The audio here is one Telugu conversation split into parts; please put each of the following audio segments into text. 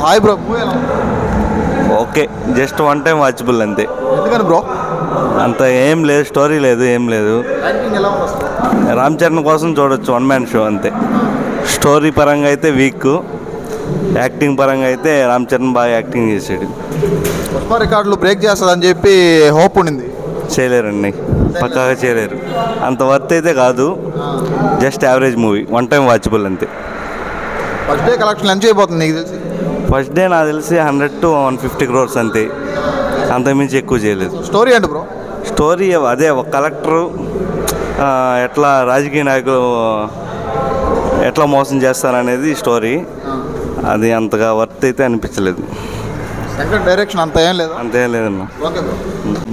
హాయ్ బ్రో, మూవీ ఎలా ఉంది? Okay, just one time watchable అంతే. ఎందుకని బ్రో? అంత ఏం లేదు, స్టోరీ లేదు, ఏం లేదు. యాక్టింగ్ ఎలా ఉంది అసలు? రామ్ చరణ్ కోసం చూడొచ్చు, వన్ మ్యాన్ షో అంతే. స్టోరీ పరంగా అయితే వీక్, యాక్టింగ్ పరంగా అయితే రామ్ చరణ్ బాగా యాక్టింగ్ చేశాడు. పుష్ప రికార్డులు బ్రేక్ చేస్తుందని చెప్పి హోప్ ఉండింది. చేయలేరండి, పక్కాగా చేయలేరు. అంత వర్త్ అయితే కాదు, just average movie, one time watchable అంతే. ఫస్ట్ డే కలెక్షన్ ఎంత అయిపోతుంది నీకు తెలిసి? ఫస్ట్ డే నాకు తెలిసి 100 to 150 crores అంతే, అంతకుమించి ఎక్కువ చేయలేదు. స్టోరీ ఏంటి బ్రో? స్టోరీ అదే, ఒక కలెక్టరు ఎట్లా రాజకీయ నాయకులు ఎట్లా మోసం చేస్తారనేది స్టోరీ. అది అంతగా వర్త్ అయితే అనిపించలేదు. డైరెక్షన్ అంత ఏం లేదు, అంతేం లేదన్నా.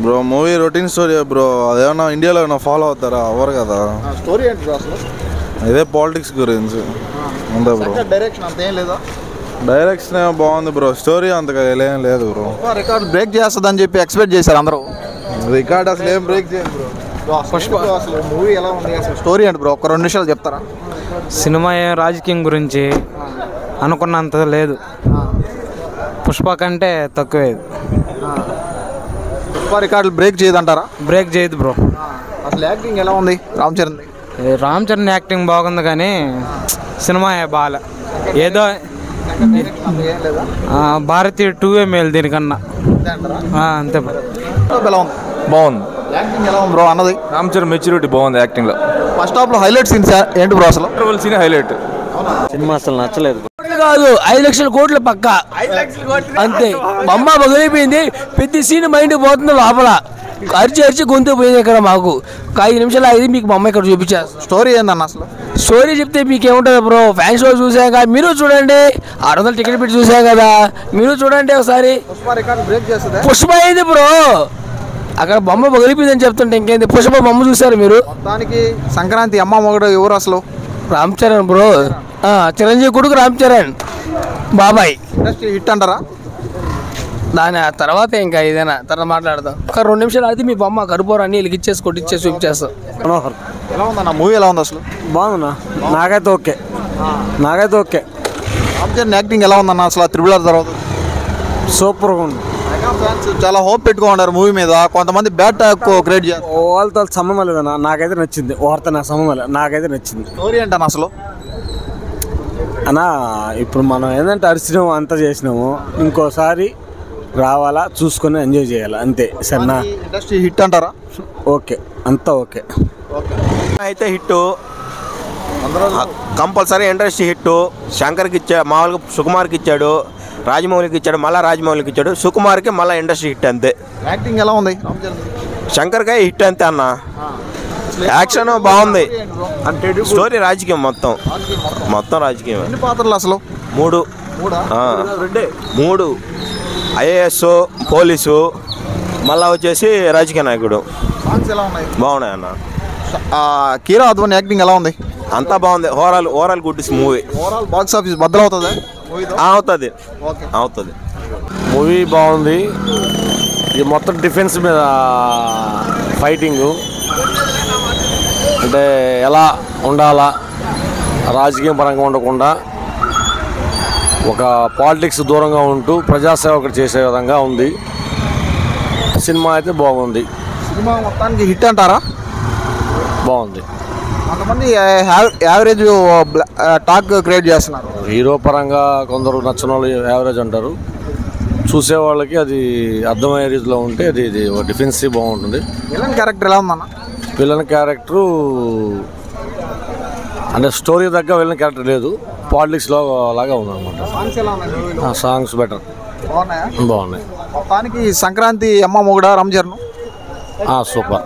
Bro movie routine story bro. అదేమన్నా ఇండియాలో ఏమన్నా ఫాలో అవుతారా? అవ్వరు కదా. స్టోరీ ఏంటి బ్రో అసలు? ఇదే పాలిటిక్స్ గురించి అంతే బ్రో. డైరెక్షన్ అంత ఏం లేదా? డైరెక్షన్ ఏమో బాగుంది బ్రో, స్టోరీ అంతగా ఏం లేదు బ్రో. రికార్డ్ బ్రేక్ చేస్తుందని చెప్పి ఎక్స్పెక్ట్ చేశారు అందరూ. రికార్డ్ అసలు ఏం బ్రేక్ చేయండి బ్రో. పుష్ప అసలు మూవీ ఎలా ఉంది, అసలు స్టోరీ ఏంటి బ్రో? ఒక 2 నిమిషాలు చెప్తారా? సినిమా ఏం రాజకీయం గురించి అనుకున్నంత లేదు, పుష్ప కంటే తక్కువే. పుష్ప రికార్డులు బ్రేక్ చేయదంటారా? బ్రేక్ చేయదు బ్రో. అసలు యాక్టింగ్ ఎలా ఉంది రామ్ చరణ్? రామ్ చరణ్ యాక్టింగ్ బాగుంది కానీ సినిమా బాగాలే. ఏదో భారతీయ 2 మేలు దీనికన్నా, అంతే బ్రో. ఎలా ఉంది? బాగుంది. యాక్టింగ్ ఎలా ఉంది బ్రో అన్నది? రామ్ చరణ్ మెచ్యూరిటీ బాగుంది యాక్టింగ్లో. ఫస్ట్ హాఫ్ లో హైలైట్ సీన్స్ ఏంటి బ్రో అసలు? Scene highlight. సినిమా అసలు నచ్చలేదు. కాదు, 5 లక్షల కోట్లు పక్క అంతే. బొమ్మ పగిలిపోయింది, పెద్ద సీన్ మైండ్ పోతుంది లోపల. అరిచి గొంతు పోయింది ఇక్కడ మాకు. 5 నిమిషాలు అయింది, మీకు బొమ్మ ఇక్కడ చూపించారు. స్టోరీ ఏందన్న అసలు? స్టోరీ చెప్తే మీకు ఏముంటుంది బ్రో? ఫ్యాన్ షో చూసాక మీరు చూడండి, 600 టికెట్ పెట్టి చూసాం కదా, మీరు చూడండి ఒకసారి. పుష్ప రికార్డు బ్రేక్ చేస్తుంది. పుష్ప అయింది బ్రో, అక్కడ బొమ్మ పగిలిపోయిందని చెప్తుంటే ఇంకేంది? పుష్ప బొమ్మ చూసారు మీరు? మొత్తానికి సంక్రాంతి అమ్మ మొగడు ఎవరు అసలు? రామ్ చరణ్ బ్రో, చిరంజీవి కొడుకు రామ్ చరణ్ బాబాయ్. ఇండస్ట్రీ హిట్ అంటారా? దాని తర్వాత ఇంకా ఏదైనా తర్వాత మాట్లాడదాం. ఒక 2 నిమిషాలు అయితే మీ బొమ్మ కరుపోరాన్ని వెలిగిచ్చేసి కొట్టిచ్చేసి చూపించేస్తాం. మనోహర్ ఎలా ఉందన్న మూవీ? ఎలా ఉంది అసలు? బాగుందా? నాకైతే ఓకే. రామ్ చరణ్ యాక్టింగ్ ఎలా ఉందన్న అసలు? త్రిబుల్ ఆర్ తర్వాత సూపర్గా ఉంది. ఫ్యాన్స్ చాలా హోప్ పెట్టుకున్నారు మూవీ మీద, కొంతమంది బ్యాడ్ టాక్ క్రియేట్ చేస్తారు. వాళ్ళతో సంబంధం లేదన్నా, నాకైతే నచ్చింది. వారితో నా సంబంధం లేదు, నాకైతే నచ్చింది. స్టోరీ ఏంటన్న అసలు? అన్నా ఇప్పుడు మనం ఏంటంటే అరిచినాము, అంతా చేసినాము, ఇంకోసారి రావాలా, చూసుకొని ఎంజాయ్ చేయాలి అంతే. సరేనా? ఇండస్ట్రీ హిట్ అంటారా? ఓకే, అంతా ఓకే. అయితే హిట్ కంపల్సరీ, ఇండస్ట్రీ హిట్. శంకర్కి ఇచ్చాడు, మామూలుగా సుకుమార్కి ఇచ్చాడు, రాజమౌళికి ఇచ్చాడు, మళ్ళీ రాజమౌళికి ఇచ్చాడు, సుకుమార్కి మళ్ళీ ఇండస్ట్రీ హిట్ అంతే. యాక్టింగ్ ఎలా ఉంది? శంకర్కి హిట్ అంతే అన్న. యాక్షన్ బాగుంది, స్టోరీ రాజకీయం, మొత్తం రాజకీయం. ఎన్ని పాత్రలు అసలు? 3 ఐఏఎస్, పోలీసు, మళ్ళా వచ్చేసి రాజకీయ నాయకుడు. సాంగ్స్ ఎలా ఉన్నాయి? బాగున్నాయి అన్న. కీరా అద్వాని యాక్టింగ్ ఎలా ఉంది? అంతా బాగుంది. Overall good movie. Overall box office బద్దలు అవుతుంది. అవుతుంది. మూవీ బాగుంది. ఇది మొత్తం డిఫెన్స్ మీద ఫైటింగు, అంటే ఎలా ఉండాలా, రాజకీయ పరంగా ఉండకుండా ఒక పాలిటిక్స్ దూరంగా ఉంటూ ప్రజాసేవకుడు చేసే విధంగా ఉంది. సినిమా అయితే బాగుంది. సినిమా మొత్తానికి హిట్ అంటారా? బాగుంది. కొంతమంది యావరేజ్ టాక్ క్రియేట్ చేస్తున్నారు. హీరో పరంగా కొందరు నచ్చిన వాళ్ళు యావరేజ్ అంటారు, చూసేవాళ్ళకి అది అర్థమయ్యే రీతిలో ఉంటే అది డిఫెన్సివ్ బాగుంటుంది. విలన్ క్యారెక్టర్ ఎలా ఉందన్న? విలన్ క్యారెక్టరు అంటే స్టోరీ దగ్గర విలన్ క్యారెక్టర్ లేదు, పాలిటిక్స్లో లాగా ఉందన్నమాట. సాంగ్స్ బెటర్, బాగున్నాయి. మొత్తానికి సంక్రాంతి అమ్మ మొగుడా రామ్ చరణ్ సూపర్.